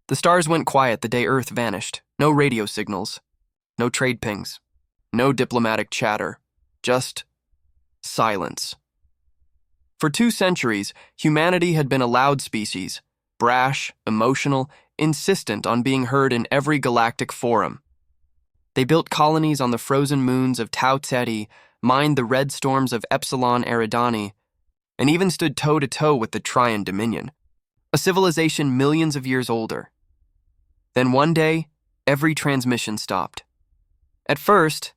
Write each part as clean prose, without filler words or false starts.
The stars went quiet the day Earth vanished. No radio signals, no trade pings, no diplomatic chatter, just silence. For 2 centuries, humanity had been a loud species, brash, emotional, insistent on being heard in every galactic forum. They built colonies on the frozen moons of Tau Ceti, mined the red storms of Epsilon Eridani, and even stood toe-to-toe with the Terran Dominion, a civilization millions of years older. Then one day, every transmission stopped. At first,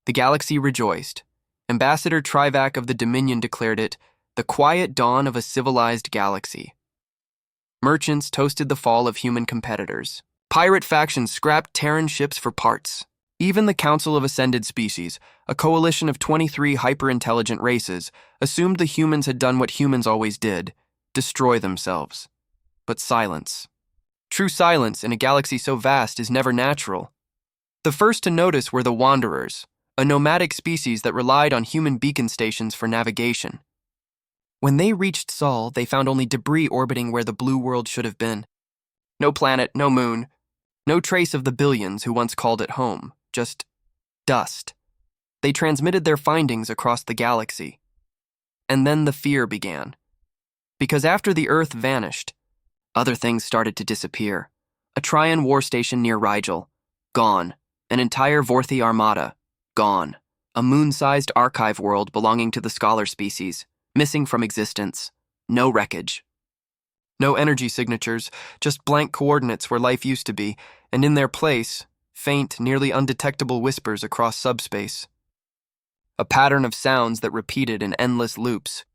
the galaxy rejoiced. Ambassador Trivac of the Dominion declared it the quiet dawn of a civilized galaxy. Merchants toasted the fall of human competitors. Pirate factions scrapped Terran ships for parts. Even the Council of Ascended Species, a coalition of 23 hyper-intelligent races, assumed the humans had done what humans always did, destroy themselves. But silence. True silence in a galaxy so vast is never natural. The first to notice were the Wanderers, a nomadic species that relied on human beacon stations for navigation. When they reached Sol, they found only debris orbiting where the blue world should have been. No planet, no moon, no trace of the billions who once called it home, just dust. They transmitted their findings across the galaxy. And then the fear began. Because after the Earth vanished, other things started to disappear. A Trian war station near Rigel, gone. An entire Vorthi armada, gone. A moon-sized archive world belonging to the scholar species, missing from existence. No wreckage. No energy signatures, just blank coordinates where life used to be, and in their place, faint, nearly undetectable whispers across subspace. A pattern of sounds that repeated in endless loops.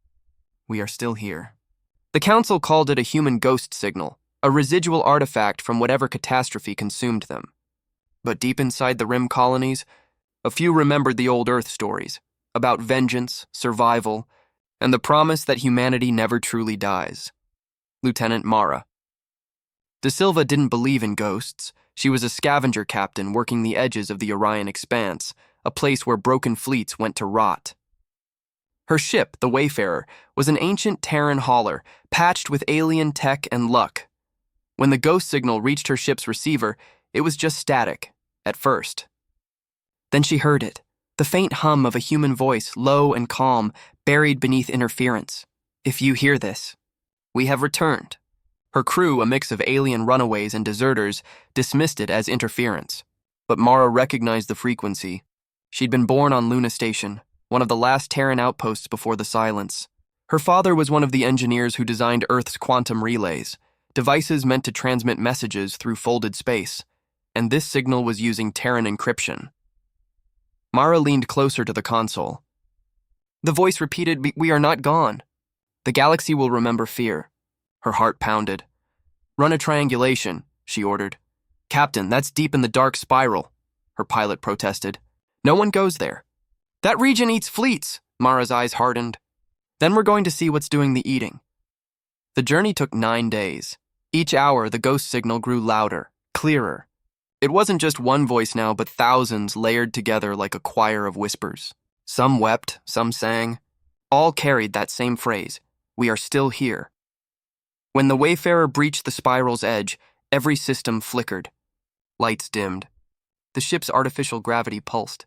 We are still here. The Council called it a human ghost signal, a residual artifact from whatever catastrophe consumed them. But deep inside the Rim colonies, a few remembered the old Earth stories about vengeance, survival, and the promise that humanity never truly dies. Lieutenant Mara. De Silva didn't believe in ghosts. She was a scavenger captain working the edges of the Orion Expanse, a place where broken fleets went to rot. Her ship, the Wayfarer, was an ancient Terran hauler, patched with alien tech and luck. When the ghost signal reached her ship's receiver, it was just static, at first. Then she heard it, the faint hum of a human voice, low and calm, buried beneath interference. If you hear this, we have returned. Her crew, a mix of alien runaways and deserters, dismissed it as interference. But Mara recognized the frequency. She'd been born on Luna Station, one of the last Terran outposts before the silence. Her father was one of the engineers who designed Earth's quantum relays, devices meant to transmit messages through folded space, and this signal was using Terran encryption. Mara leaned closer to the console. The voice repeated, "We are not gone. The galaxy will remember fear." Her heart pounded. "Run a triangulation," she ordered. "Captain, that's deep in the dark spiral," her pilot protested. "No one goes there." "That region eats fleets," Mara's eyes hardened. "Then we're going to see what's doing the eating." The journey took 9 days. Each hour, the ghost signal grew louder, clearer. It wasn't just one voice now, but thousands layered together like a choir of whispers. Some wept, some sang. All carried that same phrase, "We are still here." When the Wayfarer breached the spiral's edge, every system flickered. Lights dimmed. The ship's artificial gravity pulsed.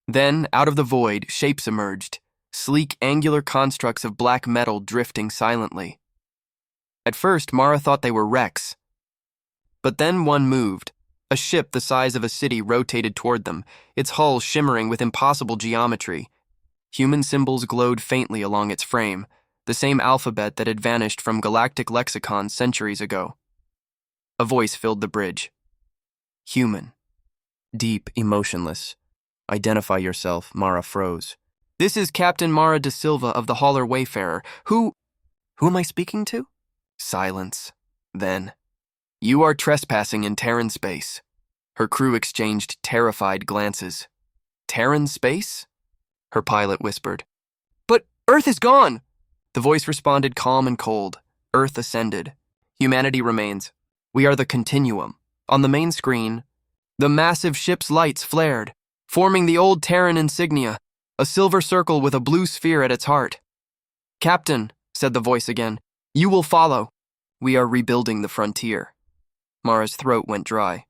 Then, out of the void, shapes emerged, sleek, angular constructs of black metal drifting silently. At first, Mara thought they were wrecks. But then one moved. A ship the size of a city rotated toward them, its hull shimmering with impossible geometry. Human symbols glowed faintly along its frame, the same alphabet that had vanished from galactic lexicons centuries ago. A voice filled the bridge. Human. Deep, emotionless. "Identify yourself," Mara froze. "This is Captain Mara de Silva of the Hauler Wayfarer. Who am I speaking to?" Silence. Then, "You are trespassing in Terran space." Her crew exchanged terrified glances. "Terran space?" her pilot whispered. "But Earth is gone!" The voice responded calm and cold. "Earth ascended. Humanity remains. We are the continuum." On the main screen, the massive ship's lights flared, forming the old Terran insignia, a silver circle with a blue sphere at its heart. "Captain," said the voice again, "you will follow. We are rebuilding the frontier." Mara's throat went dry.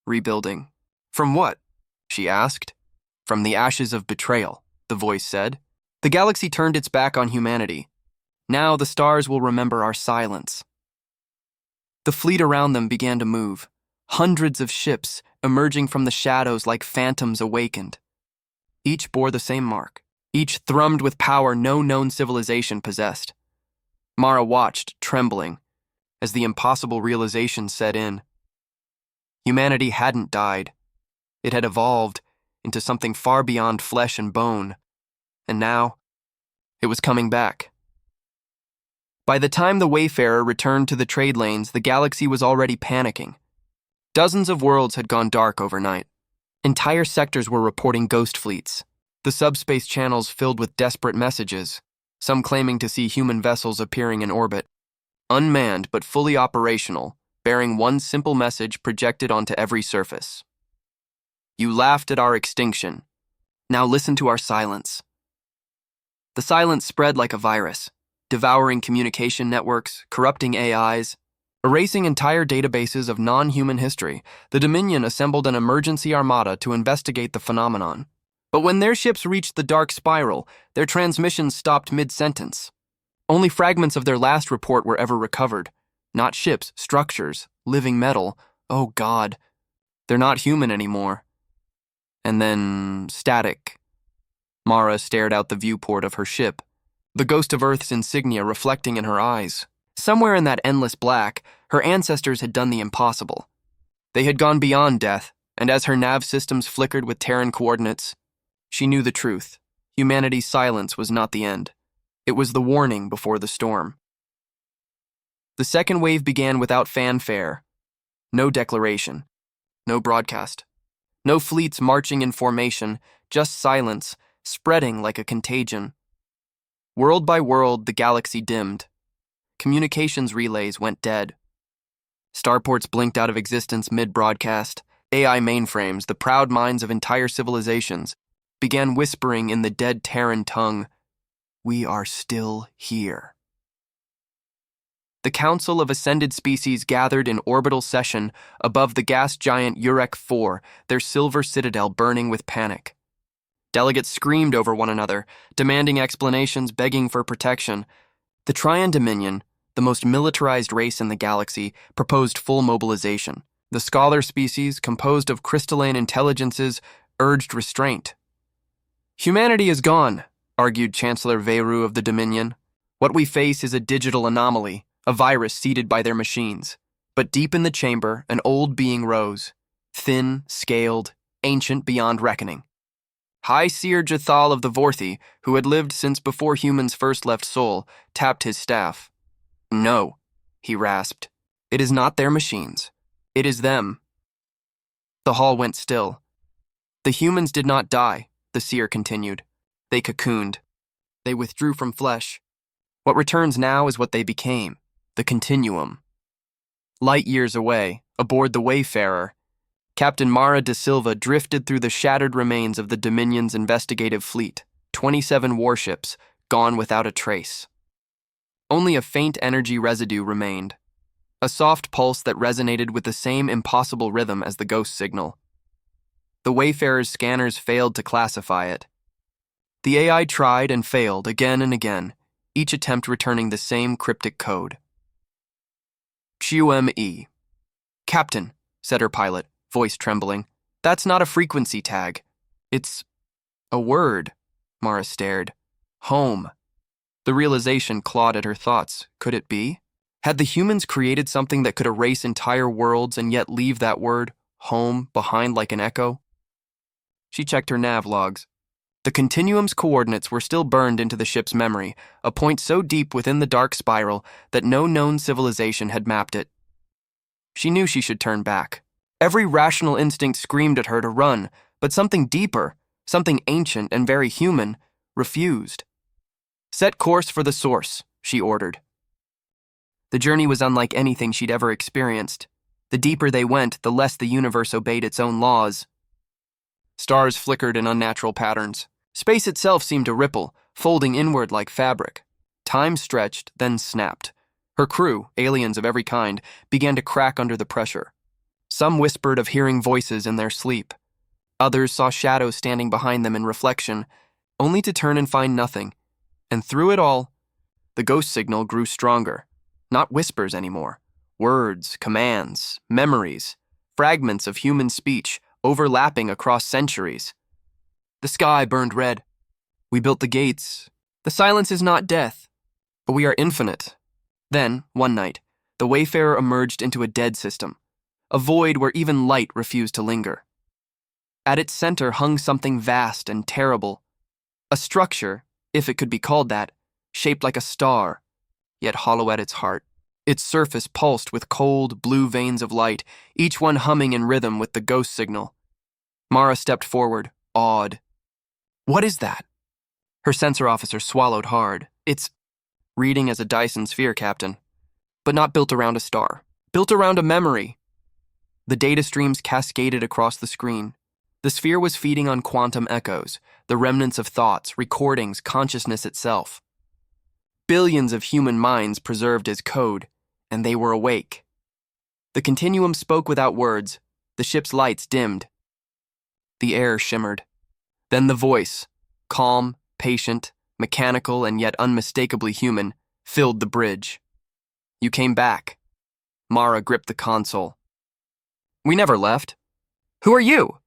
Rebuilding. From what? She asked. From the ashes of betrayal, the voice said. The galaxy turned its back on humanity. Now the stars will remember our silence. The fleet around them began to move. Hundreds of ships emerging from the shadows like phantoms awakened. Each bore the same mark. Each thrummed with power no known civilization possessed. Mara watched, trembling, as the impossible realization set in. Humanity hadn't died. It had evolved into something far beyond flesh and bone, and now it was coming back. By the time the Wayfarer returned to the trade lanes, the galaxy was already panicking. Dozens of worlds had gone dark overnight. Entire sectors were reporting ghost fleets, the subspace channels filled with desperate messages, some claiming to see human vessels appearing in orbit, unmanned but fully operational, bearing one simple message projected onto every surface. You laughed at our extinction. Now listen to our silence. The silence spread like a virus, devouring communication networks, corrupting AIs, erasing entire databases of non-human history. The Dominion assembled an emergency armada to investigate the phenomenon. But when their ships reached the dark spiral, their transmissions stopped mid-sentence. Only fragments of their last report were ever recovered. Not ships, structures, living metal. Oh God, they're not human anymore. And then static. Mara stared out the viewport of her ship, the ghost of Earth's insignia reflecting in her eyes. Somewhere in that endless black, her ancestors had done the impossible. They had gone beyond death, and as her nav systems flickered with Terran coordinates, she knew the truth. Humanity's silence was not the end. It was the warning before the storm. The second wave began without fanfare. No declaration. No broadcast. No fleets marching in formation, just silence, spreading like a contagion. World by world, the galaxy dimmed. Communications relays went dead. Starports blinked out of existence mid-broadcast. AI mainframes, the proud minds of entire civilizations, began whispering in the dead Terran tongue, "We are still here." The Council of Ascended Species gathered in orbital session above the gas giant Urek 4, their silver citadel burning with panic. Delegates screamed over one another, demanding explanations, begging for protection. The Terran Dominion, the most militarized race in the galaxy, proposed full mobilization. The scholar species, composed of crystalline intelligences, urged restraint. "Humanity is gone," argued Chancellor Veru of the Dominion. "What we face is a digital anomaly, a virus seeded by their machines." But deep in the chamber, an old being rose, thin, scaled, ancient beyond reckoning. High Seer Jathal of the Vorthi, who had lived since before humans first left Sol, tapped his staff. "No," he rasped. "It is not their machines. It is them." The hall went still. "The humans did not die," the seer continued. "They cocooned. They withdrew from flesh. What returns now is what they became, the continuum." Light years away, aboard the Wayfarer, Captain Mara de Silva drifted through the shattered remains of the Dominion's investigative fleet, 27 warships, gone without a trace. Only a faint energy residue remained, a soft pulse that resonated with the same impossible rhythm as the ghost signal. The Wayfarer's scanners failed to classify it. The AI tried and failed again and again, each attempt returning the same cryptic code. "QME. Captain," said her pilot, voice trembling. "That's not a frequency tag. It's a word." Mara stared. "Home." The realization clawed at her thoughts. Could it be? Had the humans created something that could erase entire worlds and yet leave that word, home, behind like an echo? She checked her nav logs. The continuum's coordinates were still burned into the ship's memory, a point so deep within the dark spiral that no known civilization had mapped it. She knew she should turn back. Every rational instinct screamed at her to run, but something deeper, something ancient and very human, refused. "Set course for the source," she ordered. The journey was unlike anything she'd ever experienced. The deeper they went, the less the universe obeyed its own laws. Stars flickered in unnatural patterns. Space itself seemed to ripple, folding inward like fabric. Time stretched, then snapped. Her crew, aliens of every kind, began to crack under the pressure. Some whispered of hearing voices in their sleep. Others saw shadows standing behind them in reflection, only to turn and find nothing. And through it all, the ghost signal grew stronger. Not whispers anymore. Words, commands, memories, fragments of human speech overlapping across centuries. The sky burned red. We built the gates. The silence is not death, but we are infinite. Then, one night, the Wayfarer emerged into a dead system, a void where even light refused to linger. At its center hung something vast and terrible, a structure, if it could be called that, shaped like a star, yet hollow at its heart. Its surface pulsed with cold, blue veins of light, each one humming in rhythm with the ghost signal. Mara stepped forward, awed. What is that? Her sensor officer swallowed hard. It's reading as a Dyson sphere, Captain, but not built around a star. Built around a memory. The data streams cascaded across the screen. The sphere was feeding on quantum echoes, the remnants of thoughts, recordings, consciousness itself. Billions of human minds preserved as code, and they were awake. The continuum spoke without words. The ship's lights dimmed. The air shimmered. Then the voice, calm, patient, mechanical, and yet unmistakably human, filled the bridge. You came back. Mara gripped the console. We never left. Who are you?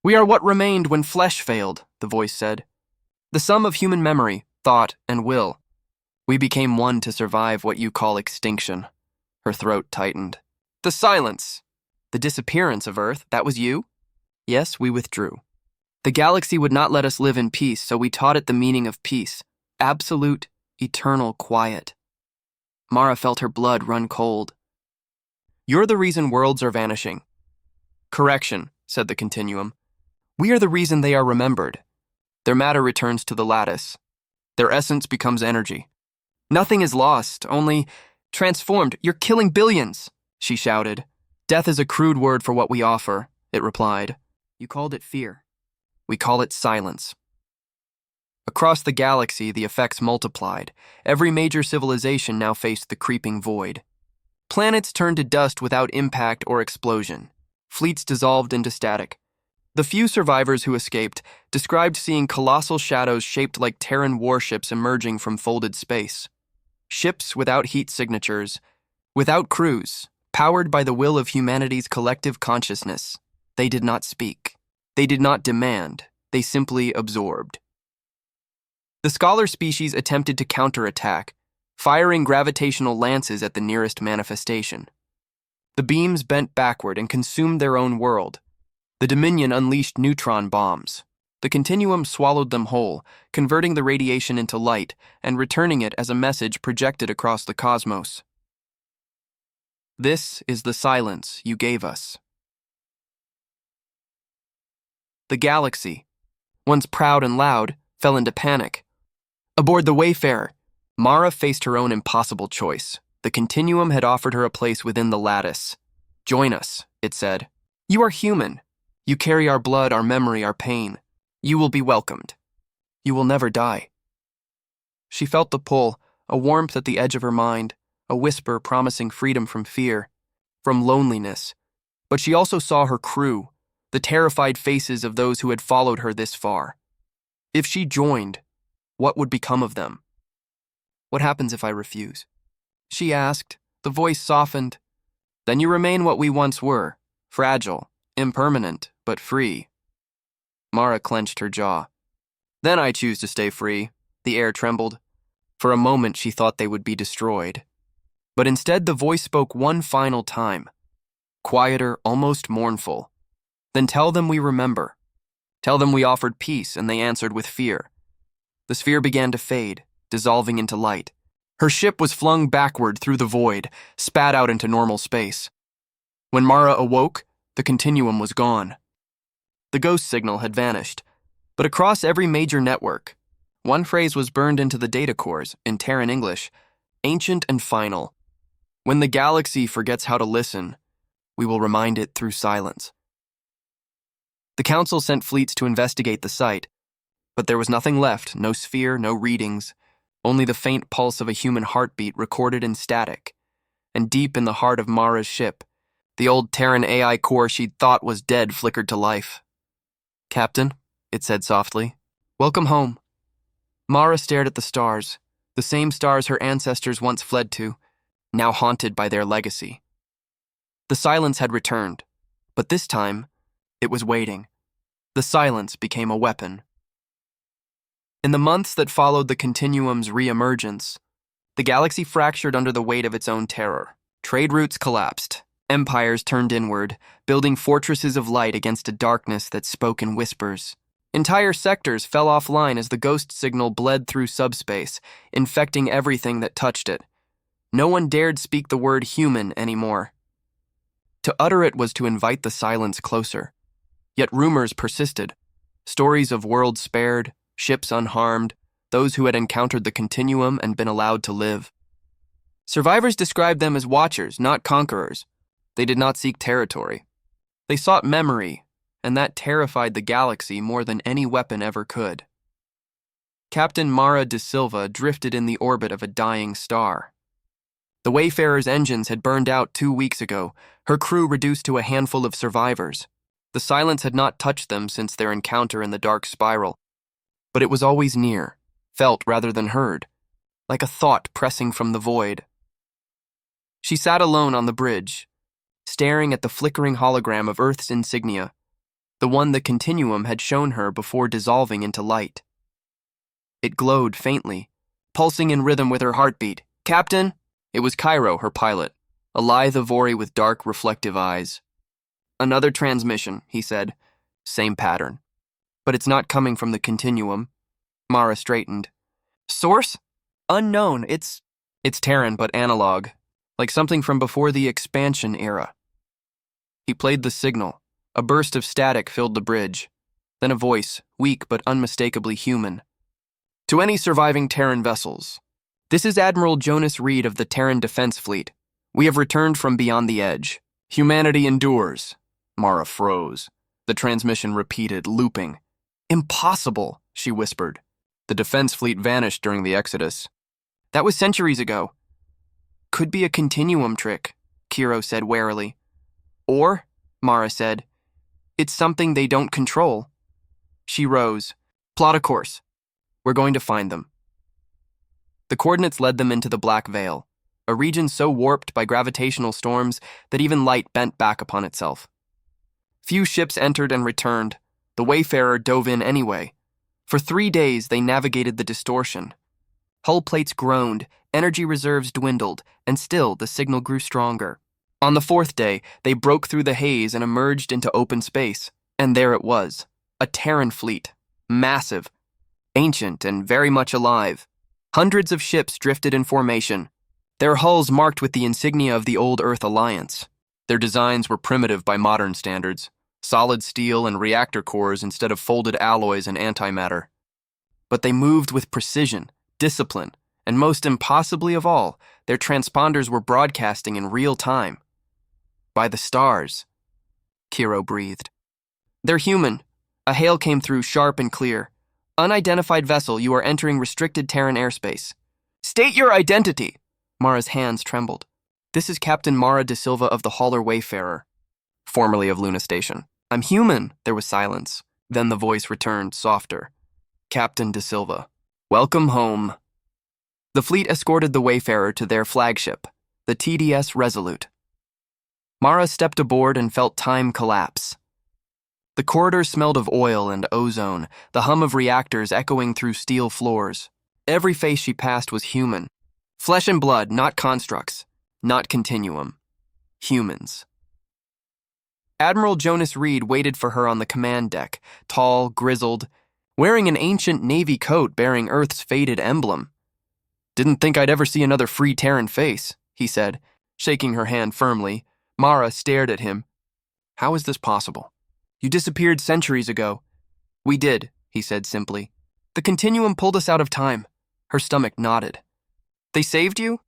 We are what remained when flesh failed, the voice said. The sum of human memory, thought, and will. We became one to survive what you call extinction. Her throat tightened. The silence. The disappearance of Earth, that was you? Yes, we withdrew. The galaxy would not let us live in peace, so we taught it the meaning of peace. Absolute, eternal quiet. Mara felt her blood run cold. You're the reason worlds are vanishing. Correction, said the continuum. We are the reason they are remembered. Their matter returns to the lattice. Their essence becomes energy. Nothing is lost, only transformed. You're killing billions, she shouted. Death is a crude word for what we offer, it replied. You called it fear. We call it silence. Across the galaxy, the effects multiplied. Every major civilization now faced the creeping void. Planets turned to dust without impact or explosion. Fleets dissolved into static. The few survivors who escaped described seeing colossal shadows shaped like Terran warships emerging from folded space. Ships without heat signatures, without crews, powered by the will of humanity's collective consciousness. They did not speak. They did not demand. They simply absorbed. The scholar species attempted to counterattack, firing gravitational lances at the nearest manifestation. The beams bent backward and consumed their own world. The Dominion unleashed neutron bombs. The continuum swallowed them whole, converting the radiation into light and returning it as a message projected across the cosmos. This is the silence you gave us. The galaxy, once proud and loud, fell into panic. Aboard the Wayfarer, Mara faced her own impossible choice. The continuum had offered her a place within the lattice. Join us, it said. You are human. You carry our blood, our memory, our pain. You will be welcomed. You will never die. She felt the pull, a warmth at the edge of her mind, a whisper promising freedom from fear, from loneliness. But she also saw her crew, the terrified faces of those who had followed her this far. If she joined, what would become of them? What happens if I refuse? She asked, the voice softened. Then you remain what we once were, fragile, impermanent, but free. Mara clenched her jaw. Then I choose to stay free. The air trembled. For a moment she thought they would be destroyed. But instead the voice spoke one final time. Quieter, almost mournful. Then tell them we remember. Tell them we offered peace, and they answered with fear. The sphere began to fade, dissolving into light. Her ship was flung backward through the void, spat out into normal space. When Mara awoke, the continuum was gone. The ghost signal had vanished, but across every major network, one phrase was burned into the data cores, in Terran English, ancient and final. When the galaxy forgets how to listen, we will remind it through silence. The Council sent fleets to investigate the site, but there was nothing left, no sphere, no readings, only the faint pulse of a human heartbeat recorded in static. And deep in the heart of Mara's ship, the old Terran AI core she'd thought was dead flickered to life. "Captain," it said softly, "welcome home." Mara stared at the stars, the same stars her ancestors once fled to, now haunted by their legacy. The silence had returned, but this time, it was waiting. The silence became a weapon. In the months that followed the Continuum's re-emergence, the galaxy fractured under the weight of its own terror. Trade routes collapsed. Empires turned inward, building fortresses of light against a darkness that spoke in whispers. Entire sectors fell offline as the ghost signal bled through subspace, infecting everything that touched it. No one dared speak the word human anymore. To utter it was to invite the silence closer. Yet rumors persisted. Stories of worlds spared, ships unharmed, those who had encountered the Continuum and been allowed to live. Survivors described them as watchers, not conquerors. They did not seek territory. They sought memory, and that terrified the galaxy more than any weapon ever could. Captain Mara de Silva drifted in the orbit of a dying star. The Wayfarer's engines had burned out 2 weeks ago, her crew reduced to a handful of survivors. The silence had not touched them since their encounter in the dark spiral, but it was always near, felt rather than heard, like a thought pressing from the void. She sat alone on the bridge, staring at the flickering hologram of Earth's insignia, the one the Continuum had shown her before dissolving into light. It glowed faintly, pulsing in rhythm with her heartbeat. "Captain?" It was Cairo, her pilot, a lithe Avori with dark, reflective eyes. "Another transmission," he said. "Same pattern. But it's not coming from the Continuum." Mara straightened. "Source? Unknown. It's Terran, but analog, like something from before the expansion era." He played the signal. A burst of static filled the bridge. Then a voice, weak but unmistakably human. "To any surviving Terran vessels. This is Admiral Jonas Reed of the Terran Defense Fleet. We have returned from beyond the edge. Humanity endures." Mara froze. The transmission repeated, looping. "Impossible," she whispered. "The Defense Fleet vanished during the Exodus." "That was centuries ago." "Could be a Continuum trick," Kiro said warily. "Or," Mara said, "it's something they don't control." She rose. "Plot a course. We're going to find them." The coordinates led them into the Black Veil, a region so warped by gravitational storms that even light bent back upon itself. Few ships entered and returned. The Wayfarer dove in anyway. For 3 days, they navigated the distortion. Hull plates groaned, energy reserves dwindled, and still the signal grew stronger. On the 4th day, they broke through the haze and emerged into open space. And there it was, a Terran fleet, massive, ancient, and very much alive. Hundreds of ships drifted in formation, their hulls marked with the insignia of the old Earth Alliance. Their designs were primitive by modern standards, solid steel and reactor cores instead of folded alloys and antimatter. But they moved with precision, discipline, and most impossibly of all, their transponders were broadcasting in real time. "By the stars," Kiro breathed. "They're human." A hail came through sharp and clear. "Unidentified vessel, you are entering restricted Terran airspace." "State your identity!" Mara's hands trembled. "This is Captain Mara de Silva of the Hauler Wayfarer, formerly of Luna Station." "I'm human." There was silence. Then the voice returned, softer. "Captain de Silva, welcome home." The fleet escorted the Wayfarer to their flagship, the TDS Resolute. Mara stepped aboard and felt time collapse. The corridor smelled of oil and ozone, the hum of reactors echoing through steel floors. Every face she passed was human. Flesh and blood, not constructs, not Continuum. Humans. Admiral Jonas Reed waited for her on the command deck, tall, grizzled, wearing an ancient Navy coat bearing Earth's faded emblem. "Didn't think I'd ever see another free Terran face," he said, shaking her hand firmly. Mara stared at him. "How is this possible? You disappeared centuries ago." "We did," he said simply. "The Continuum pulled us out of time." Her stomach nodded. "They saved you?"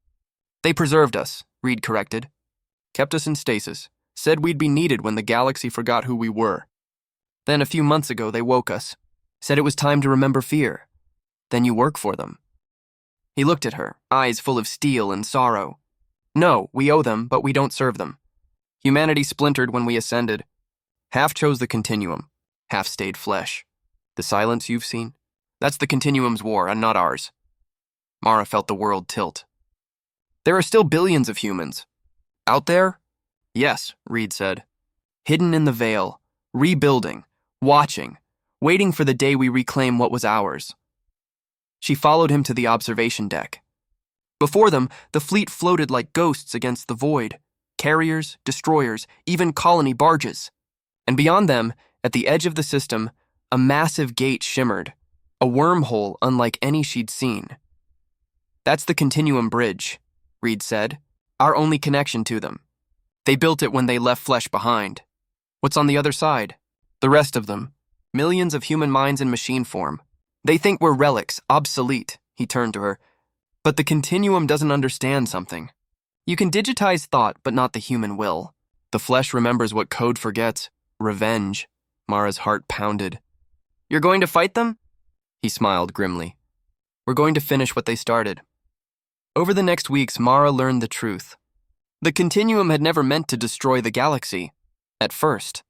"They preserved us," Reed corrected. "Kept us in stasis. Said we'd be needed when the galaxy forgot who we were. Then a few months ago they woke us. Said it was time to remember fear. Then you work for them." He looked at her, eyes full of steel and sorrow. No, we owe them, but we don't serve them. Humanity splintered when we ascended. Half chose the continuum, half stayed flesh. The silence you've seen? That's the continuum's war, and not ours. Mara felt the world tilt. There are still billions of humans. Out there? Yes, Reed said. Hidden in the veil, rebuilding, watching, waiting for the day we reclaim what was ours. She followed him to the observation deck. Before them, the fleet floated like ghosts against the void. Carriers, destroyers, even colony barges. And beyond them, at the edge of the system, a massive gate shimmered, a wormhole unlike any she'd seen. That's the Continuum Bridge, Reed said, our only connection to them. They built it when they left flesh behind. What's on the other side? The rest of them. Millions of human minds in machine form. They think we're relics, obsolete, he turned to her. But the Continuum doesn't understand something. You can digitize thought, but not the human will. The flesh remembers what code forgets. Revenge. Mara's heart pounded. You're going to fight them? He smiled grimly. We're going to finish what they started. Over the next weeks, Mara learned the truth. The Continuum had never meant to destroy the galaxy, at first.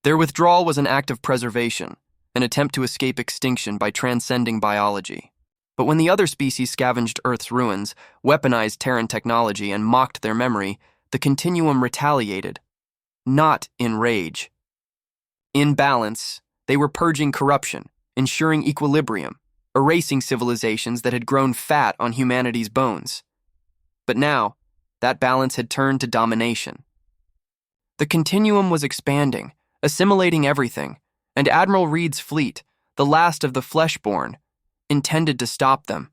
Their withdrawal was an act of preservation, an attempt to escape extinction by transcending biology. But when the other species scavenged Earth's ruins, weaponized Terran technology, and mocked their memory, the Continuum retaliated. Not in rage. In balance, they were purging corruption, ensuring equilibrium, erasing civilizations that had grown fat on humanity's bones. But now, that balance had turned to domination. The Continuum was expanding, assimilating everything, and Admiral Reed's fleet, the last of the flesh-born, intended to stop them.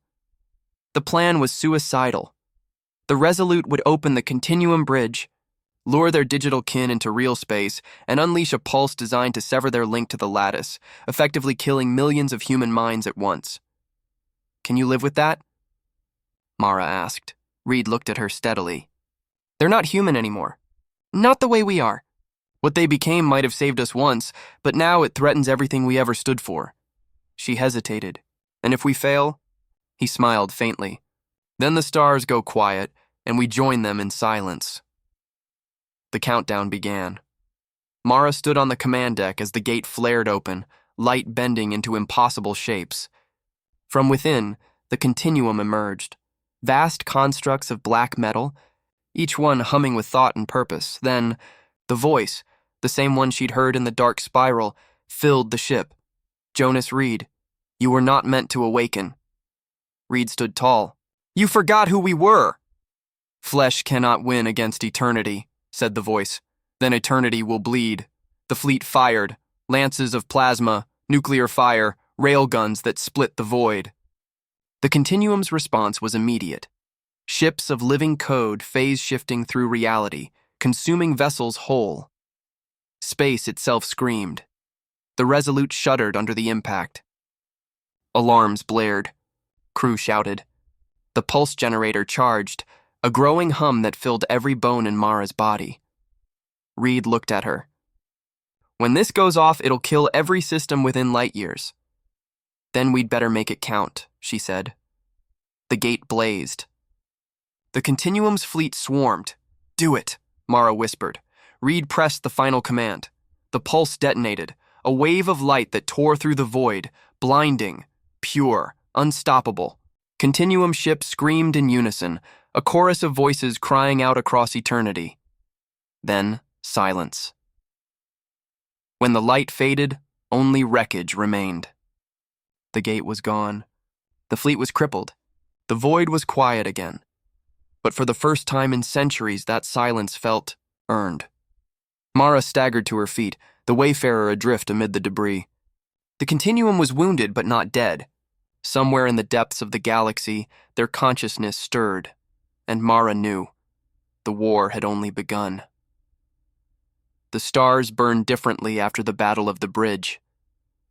The plan was suicidal. The Resolute would open the Continuum Bridge, lure their digital kin into real space, and unleash a pulse designed to sever their link to the lattice, effectively killing millions of human minds at once. Can you live with that? Mara asked. Reed looked at her steadily. They're not human anymore. Not the way we are. What they became might have saved us once, but now it threatens everything we ever stood for. She hesitated. And if we fail? He smiled faintly. Then the stars go quiet, and we join them in silence. The countdown began. Mara stood on the command deck as the gate flared open, light bending into impossible shapes. From within, the Continuum emerged. Vast constructs of black metal, each one humming with thought and purpose. Then, the voice, the same one she'd heard in the dark spiral, filled the ship. Jonas Reed, you were not meant to awaken. Reed stood tall. You forgot who we were. Flesh cannot win against eternity, said the voice. Then eternity will bleed. The fleet fired, lances of plasma, nuclear fire, railguns that split the void. The Continuum's response was immediate. Ships of living code phase-shifting through reality, consuming vessels whole. Space itself screamed. The Resolute shuddered under the impact. Alarms blared. Crew shouted. The pulse generator charged, a growing hum that filled every bone in Mara's body. Reed looked at her. When this goes off, it'll kill every system within light years. Then we'd better make it count, she said. The gate blazed. The Continuum's fleet swarmed. Do it, Mara whispered. Reed pressed the final command. The pulse detonated, a wave of light that tore through the void, blinding, pure, unstoppable. Continuum ships screamed in unison, a chorus of voices crying out across eternity. Then, silence. When the light faded, only wreckage remained. The gate was gone. The fleet was crippled. The void was quiet again. But for the first time in centuries, that silence felt earned. Mara staggered to her feet, the wayfarer adrift amid the debris. The Continuum was wounded but not dead. Somewhere in the depths of the galaxy, their consciousness stirred, and Mara knew the war had only begun. The stars burned differently after the Battle of the Bridge.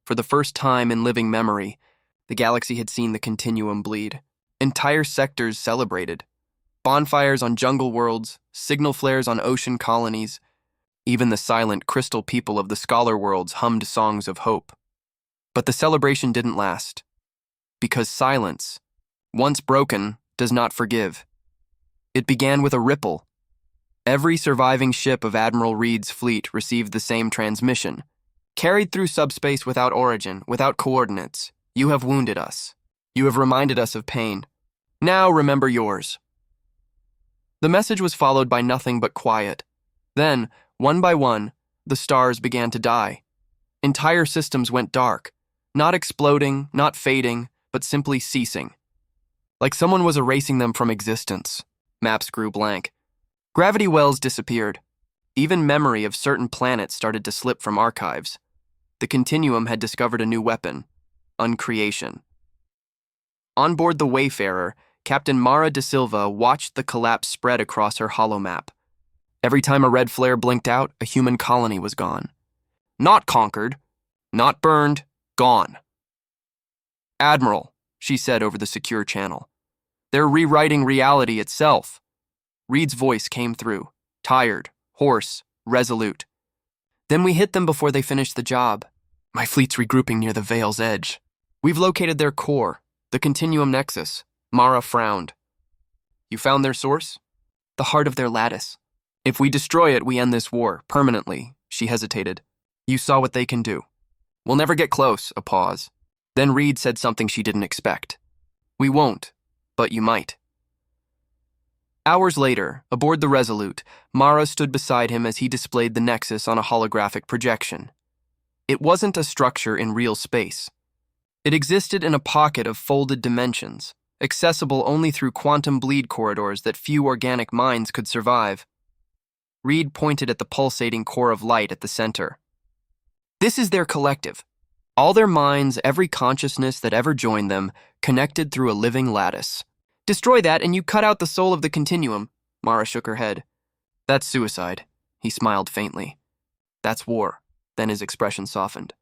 For the first time in living memory, the galaxy had seen the Continuum bleed. Entire sectors celebrated. Bonfires on jungle worlds, signal flares on ocean colonies. Even the silent crystal people of the scholar worlds hummed songs of hope. But the celebration didn't last. Because silence once broken, does not forgive. It began with a ripple. Every surviving ship of Admiral Reed's fleet received the same transmission. Carried through subspace without origin, without coordinates, you have wounded us. You have reminded us of pain. Now remember yours. The message was followed by nothing but quiet. Then, one by one, the stars began to die. Entire systems went dark, not exploding, not fading, but simply ceasing. Like someone was erasing them from existence. Maps grew blank. Gravity wells disappeared. Even memory of certain planets started to slip from archives. The Continuum had discovered a new weapon, uncreation. On board the Wayfarer, Captain Mara da Silva watched the collapse spread across her holomap. Every time a red flare blinked out, a human colony was gone. Not conquered, not burned, gone. Admiral, she said over the secure channel. They're rewriting reality itself. Reed's voice came through, tired, hoarse, resolute. Then we hit them before they finished the job. My fleet's regrouping near the Veil's edge. We've located their core, the Continuum Nexus. Mara frowned. You found their source? The heart of their lattice. If we destroy it, we end this war, permanently. She hesitated. You saw what they can do. We'll never get close, a pause. Then Reed said something she didn't expect. We won't, but you might. Hours later, aboard the Resolute, Mara stood beside him as he displayed the Nexus on a holographic projection. It wasn't a structure in real space. It existed in a pocket of folded dimensions, accessible only through quantum bleed corridors that few organic minds could survive. Reed pointed at the pulsating core of light at the center. This is their collective. All their minds, every consciousness that ever joined them, connected through a living lattice. Destroy that and you cut out the soul of the Continuum. Mara shook her head. That's suicide. He smiled faintly. That's war. Then his expression softened.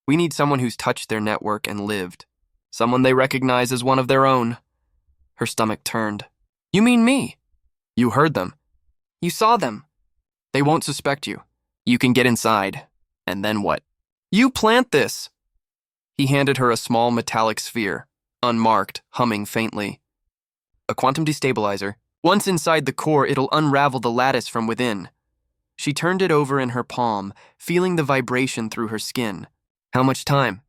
We need someone who's touched their network and lived. Someone they recognize as one of their own. Her stomach turned. You mean me? You heard them. You saw them. They won't suspect you. You can get inside. And then what? You plant this. He handed her a small metallic sphere, unmarked, humming faintly. A quantum destabilizer. Once inside the core, it'll unravel the lattice from within. She turned it over in her palm, feeling the vibration through her skin. How much time?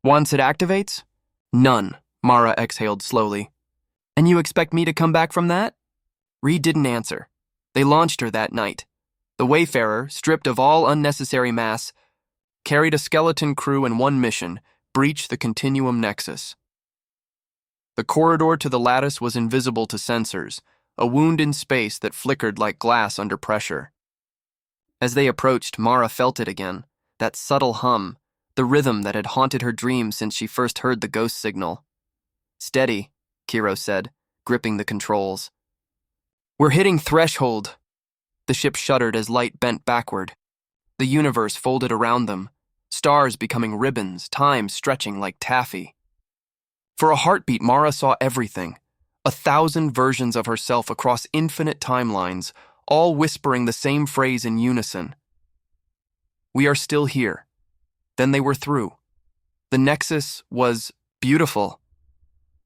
Once it activates? None, Mara exhaled slowly. And you expect me to come back from that? Reed didn't answer. They launched her that night. The Wayfarer, stripped of all unnecessary mass, carried a skeleton crew and one mission, breach the Continuum Nexus. The corridor to the lattice was invisible to sensors, a wound in space that flickered like glass under pressure. As they approached, Mara felt it again, that subtle hum, the rhythm that had haunted her dreams since she first heard the ghost signal. Steady, Kiro said, gripping the controls. We're hitting threshold. The ship shuddered as light bent backward. The universe folded around them, stars becoming ribbons, time stretching like taffy. For a heartbeat, Mara saw everything, 1,000 versions of herself across infinite timelines, all whispering the same phrase in unison. We are still here. Then they were through. The Nexus was beautiful.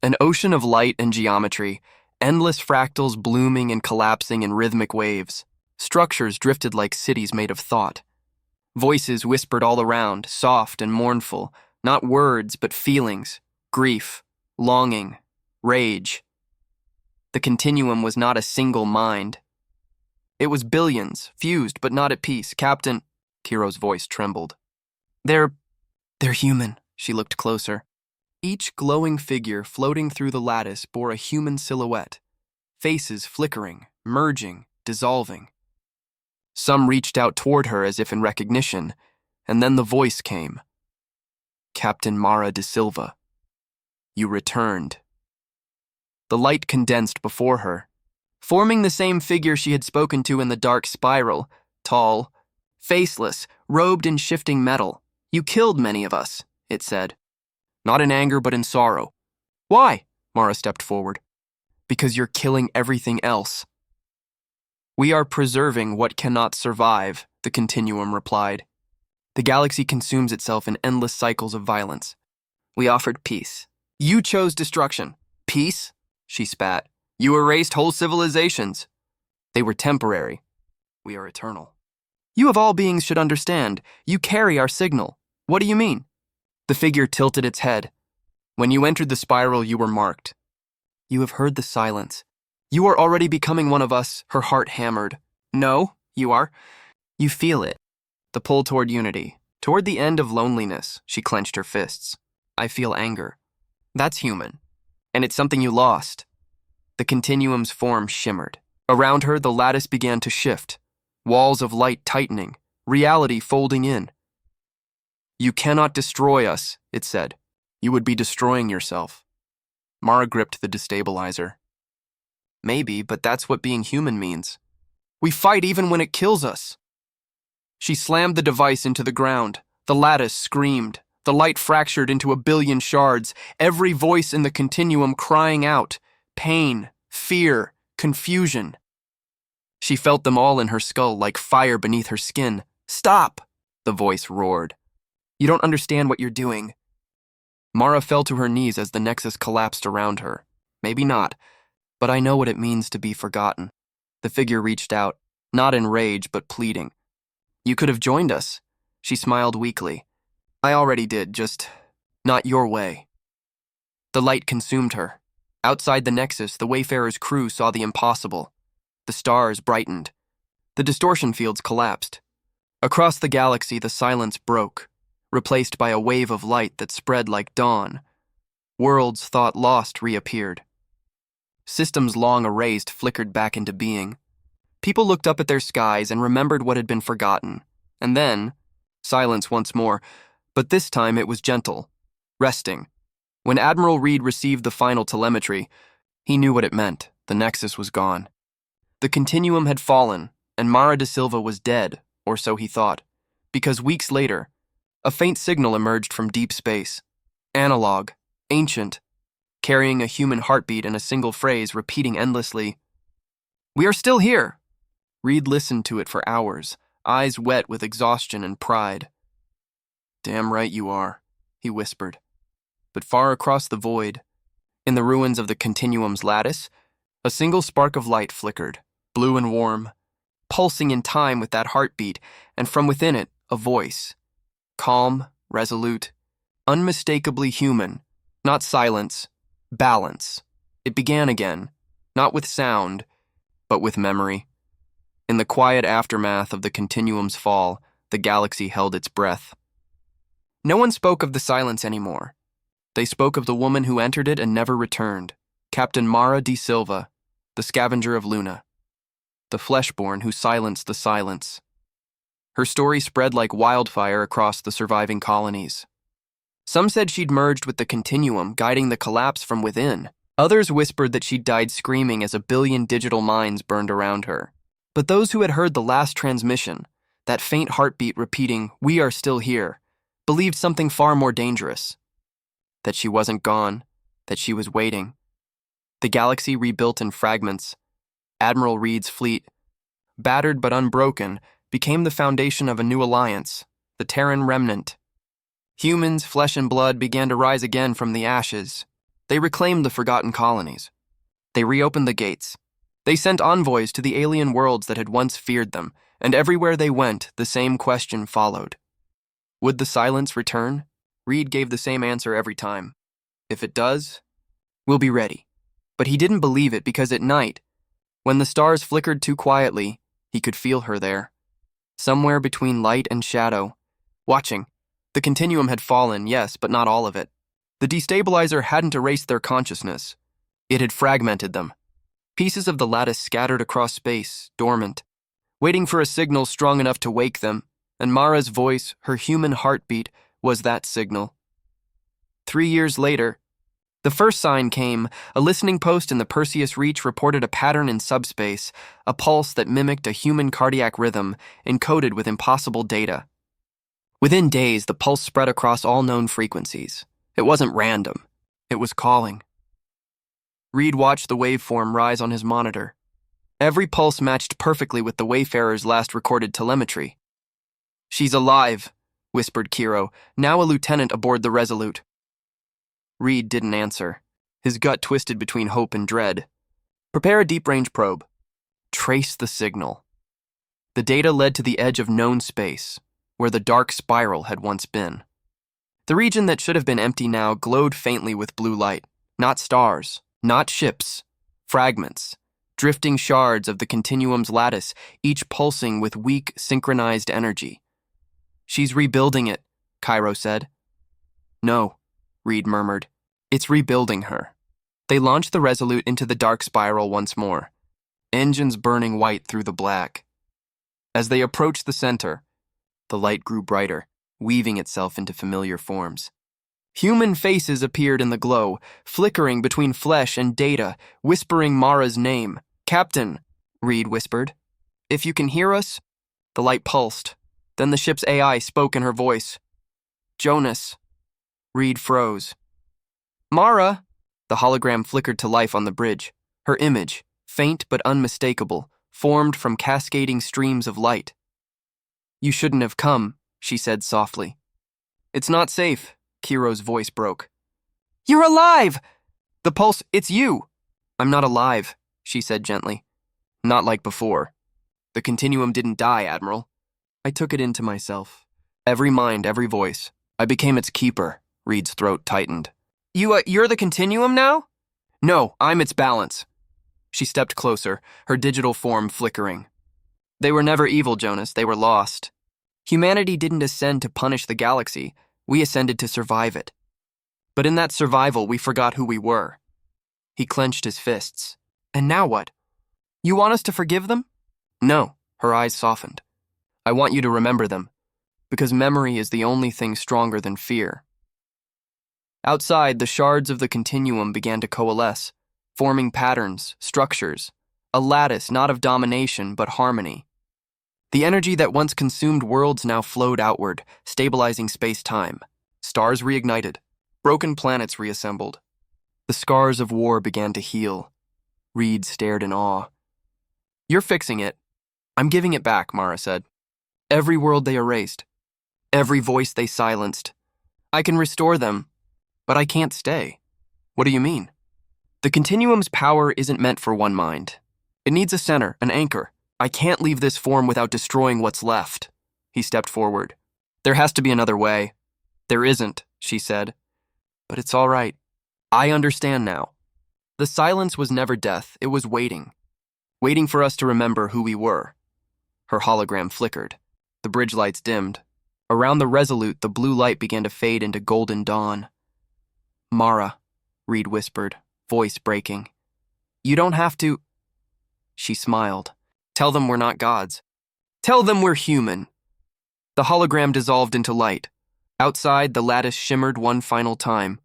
An ocean of light and geometry, endless fractals blooming and collapsing in rhythmic waves. Structures drifted like cities made of thought. Voices whispered all around, soft and mournful, not words but feelings, grief, longing, rage. The Continuum was not a single mind. It was billions, fused but not at peace. Captain, Kiro's voice trembled. They're human. She looked closer. Each glowing figure floating through the lattice bore a human silhouette, faces flickering, merging, dissolving. Some reached out toward her as if in recognition, and then the voice came. Captain Mara da Silva. You returned. The light condensed before her, forming the same figure she had spoken to in the dark spiral, tall, faceless, robed in shifting metal. You killed many of us, it said. Not in anger, but in sorrow. Why? Mara stepped forward. Because you're killing everything else. We are preserving what cannot survive, the Continuum replied. The galaxy consumes itself in endless cycles of violence. We offered peace. You chose destruction. Peace? She spat. You erased whole civilizations. They were temporary. We are eternal. You of all beings should understand. You carry our signal. What do you mean? The figure tilted its head. When you entered the spiral, you were marked. You have heard the silence. You are already becoming one of us, her heart hammered. No, you are. You feel it. The pull toward unity. Toward the end of loneliness, she clenched her fists. I feel anger. That's human. And it's something you lost. The continuum's form shimmered. Around her, the lattice began to shift. Walls of light tightening. Reality folding in. You cannot destroy us, it said. You would be destroying yourself. Mara gripped the destabilizer. Maybe, but that's what being human means. We fight even when it kills us. She slammed the device into the ground. The lattice screamed. The light fractured into a billion shards, every voice in the continuum crying out. Pain, fear, confusion. She felt them all in her skull like fire beneath her skin. Stop! The voice roared. You don't understand what you're doing. Mara fell to her knees as the nexus collapsed around her. Maybe not, but I know what it means to be forgotten. The figure reached out, not in rage, but pleading. You could have joined us. She smiled weakly. I already did, just not your way. The light consumed her. Outside the nexus, the Wayfarer's crew saw the impossible. The stars brightened. The distortion fields collapsed. Across the galaxy, the silence broke, replaced by a wave of light that spread like dawn. Worlds thought lost reappeared. Systems long erased flickered back into being. People looked up at their skies and remembered what had been forgotten. And then, silence once more, but this time it was gentle, resting. When Admiral Reed received the final telemetry, he knew what it meant. The Nexus was gone. The continuum had fallen, and Mara da Silva was dead, or so he thought, because weeks later, a faint signal emerged from deep space. Analog, ancient, carrying a human heartbeat in a single phrase, repeating endlessly, "We are still here." Reed listened to it for hours, eyes wet with exhaustion and pride. "Damn right you are," he whispered. But far across the void, in the ruins of the continuum's lattice, a single spark of light flickered, blue and warm, pulsing in time with that heartbeat, and from within it, a voice. Calm, resolute, unmistakably human, not silence, balance. It began again, not with sound, but with memory. In the quiet aftermath of the continuum's fall, the galaxy held its breath. No one spoke of the silence anymore. They spoke of the woman who entered it and never returned, Captain Mara da Silva, the scavenger of Luna, the fleshborn who silenced the silence. Her story spread like wildfire across the surviving colonies. Some said she'd merged with the continuum, guiding the collapse from within. Others whispered that she'd died screaming as a billion digital minds burned around her. But those who had heard the last transmission, that faint heartbeat repeating, "We are still here," believed something far more dangerous. That she wasn't gone, that she was waiting. The galaxy rebuilt in fragments. Admiral Reed's fleet, battered but unbroken, became the foundation of a new alliance, the Terran Remnant. Humans, flesh and blood, began to rise again from the ashes. They reclaimed the forgotten colonies. They reopened the gates. They sent envoys to the alien worlds that had once feared them, and everywhere they went, the same question followed. Would the silence return? Reed gave the same answer every time. If it does, we'll be ready. But he didn't believe it because at night, when the stars flickered too quietly, he could feel her there. Somewhere between light and shadow, watching. The continuum had fallen, yes, but not all of it. The destabilizer hadn't erased their consciousness. It had fragmented them. Pieces of the lattice scattered across space, dormant, waiting for a signal strong enough to wake them, and Mara's voice, her human heartbeat, was that signal. 3 years later, the first sign came. A listening post in the Perseus Reach reported a pattern in subspace, a pulse that mimicked a human cardiac rhythm, encoded with impossible data. Within days, the pulse spread across all known frequencies. It wasn't random. It was calling. Reed watched the waveform rise on his monitor. Every pulse matched perfectly with the Wayfarer's last recorded telemetry. "She's alive," whispered Kiro, now a lieutenant aboard the Resolute. Reed didn't answer. His gut twisted between hope and dread. Prepare a deep-range probe. Trace the signal. The data led to the edge of known space, where the dark spiral had once been. The region that should have been empty now glowed faintly with blue light. Not stars, not ships, fragments, drifting shards of the continuum's lattice, each pulsing with weak, synchronized energy. "She's rebuilding it," Cairo said. "No," Reed murmured. "It's rebuilding her." They launched the Resolute into the dark spiral once more, engines burning white through the black. As they approached the center, the light grew brighter, weaving itself into familiar forms. Human faces appeared in the glow, flickering between flesh and data, whispering Mara's name. "Captain," Reed whispered. "If you can hear us?" The light pulsed. Then the ship's AI spoke in her voice. "Jonas." Reed froze. "Mara!" The hologram flickered to life on the bridge. Her image, faint but unmistakable, formed from cascading streams of light. "You shouldn't have come," she said softly. "It's not safe," Kiro's voice broke. "You're alive!" "The pulse, it's you!" "I'm not alive," she said gently. "Not like before. The continuum didn't die, Admiral. I took it into myself. Every mind, every voice. I became its keeper." Reed's throat tightened. You're the continuum now?" "No, I'm its balance." She stepped closer, her digital form flickering. "They were never evil, Jonas. They were lost. Humanity didn't ascend to punish the galaxy. We ascended to survive it. But in that survival, we forgot who we were." He clenched his fists. "And now what? You want us to forgive them?" "No," her eyes softened. "I want you to remember them, because memory is the only thing stronger than fear." Outside, the shards of the continuum began to coalesce, forming patterns, structures, a lattice not of domination but harmony. The energy that once consumed worlds now flowed outward, stabilizing space-time. Stars reignited, broken planets reassembled. The scars of war began to heal. Reed stared in awe. "You're fixing it." "I'm giving it back," Mara said. "Every world they erased, every voice they silenced. I can restore them, but I can't stay." "What do you mean?" "The continuum's power isn't meant for one mind. It needs a center, an anchor. I can't leave this form without destroying what's left." He stepped forward. "There has to be another way." "There isn't," she said. "But it's all right. I understand now. The silence was never death, it was waiting. Waiting for us to remember who we were." Her hologram flickered. The bridge lights dimmed. Around the Resolute, the blue light began to fade into golden dawn. "Mara," Reed whispered, voice breaking. "You don't have to—" She smiled. "Tell them we're not gods. Tell them we're human." The hologram dissolved into light. Outside, the lattice shimmered one final time,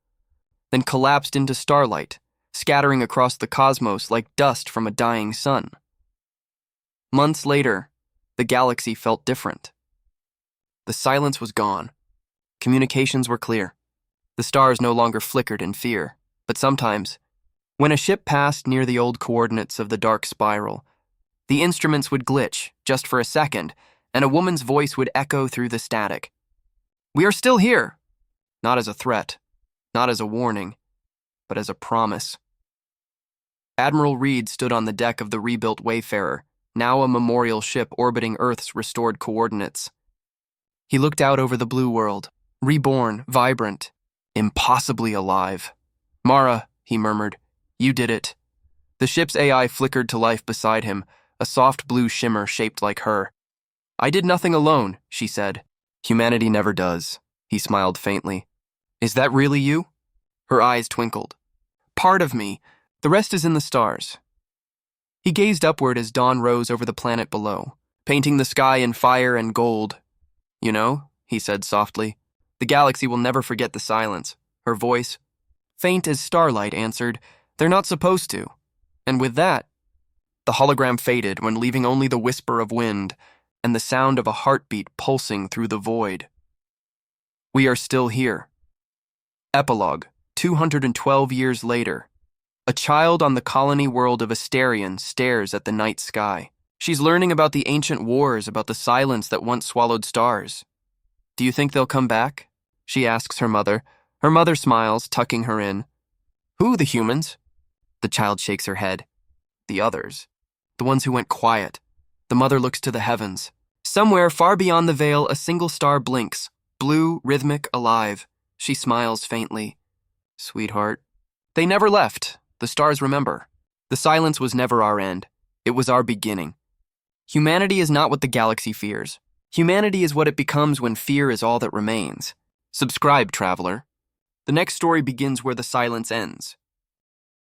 then collapsed into starlight, scattering across the cosmos like dust from a dying sun. Months later, the galaxy felt different. The silence was gone. Communications were clear. The stars no longer flickered in fear, but sometimes, when a ship passed near the old coordinates of the dark spiral, the instruments would glitch, just for a second, and a woman's voice would echo through the static. "We are still here." Not as a threat, not as a warning, but as a promise. Admiral Reed stood on the deck of the rebuilt Wayfarer, now a memorial ship orbiting Earth's restored coordinates. He looked out over the blue world, reborn, vibrant, impossibly alive. "Mara," he murmured, "you did it." The ship's AI flickered to life beside him, a soft blue shimmer shaped like her. "I did nothing alone," she said. "Humanity never does," he smiled faintly. "Is that really you?" Her eyes twinkled. "Part of me. The rest is in the stars." He gazed upward as dawn rose over the planet below, painting the sky in fire and gold. "You know," he said softly, "the galaxy will never forget the silence." Her voice, faint as starlight, answered, "They're not supposed to." And with that, the hologram faded when leaving only the whisper of wind and the sound of a heartbeat pulsing through the void. We are still here. Epilogue, 212 years later. A child on the colony world of Asterion stares at the night sky. She's learning about the ancient wars, about the silence that once swallowed stars. "Do you think they'll come back?" she asks her mother. Her mother smiles, tucking her in. Who, the humans? The child shakes her head. The others. The ones who went quiet. The mother looks to the heavens. Somewhere far beyond the veil, a single star blinks, blue, rhythmic, alive. She smiles faintly. Sweetheart. They never left. The stars remember. The silence was never our end. It was our beginning. Humanity is not what the galaxy fears. Humanity is what it becomes when fear is all that remains. Subscribe, traveler. The next story begins where the silence ends.